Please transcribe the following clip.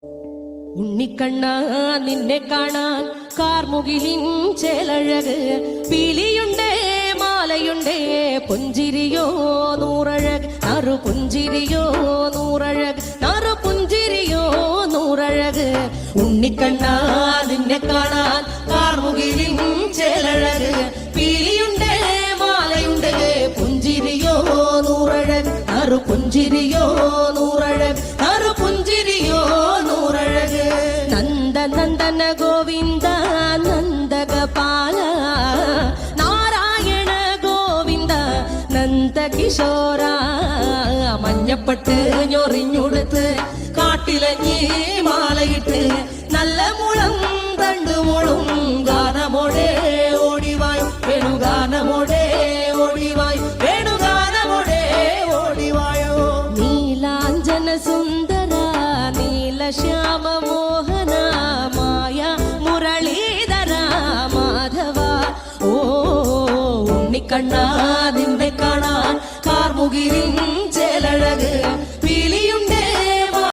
ഉണ്ണിക്കണ്ണ നിന്നെ കാണാൻ കാർമുകിലിൻ ചേലഴക് പീലിയുണ്ടേ മാലയുണ്ടേ പുഞ്ചിരിയോ നൂറഴക് നറു പുഞ്ചിരിയോ നൂറഴക് നറു പുഞ്ചിരിയോ നൂറഴക് ഉണ്ണിക്കണ്ണ നിന്നെ കാണാൻ കാർമുകിലിൻ ചേലഴക് പീലിയുണ്ടേ മാലയുണ്ടേ പുഞ്ചിരിയോ നൂറഴക് നറു പുഞ്ചിരിയോ നൂറഴക് നറു പുഞ്ചിരിയോ നൂറഴക് നന്ദനന്ദന ഗോവിന്ദ നന്ദഗപാല നാരായണ ഗോവിന്ദ നന്ദകിശോര മഞ്ഞപ്പെട്ട് ഞൊറിഞ്ഞുടുത്ത് കാട്ടിലഞ്ഞി മാലയിട്ട് നല്ല മുളം തണ്ടുമുളും ഗാനമോടെ ഓടിവായ് വേണുഗാനമോടെ ഓടിവായ് വേണുഗാനമോടെ ഓടിവായോ നീലാഞ്ജന സുന്ദര നീലശ്യാമ മോഹന മായ മുരളീധര മാധവ ഓ ഉണ്ണിക്കണ്ണ നിന്നെ കാണാൻ കാർമുകിലിൻ ചേലഴക്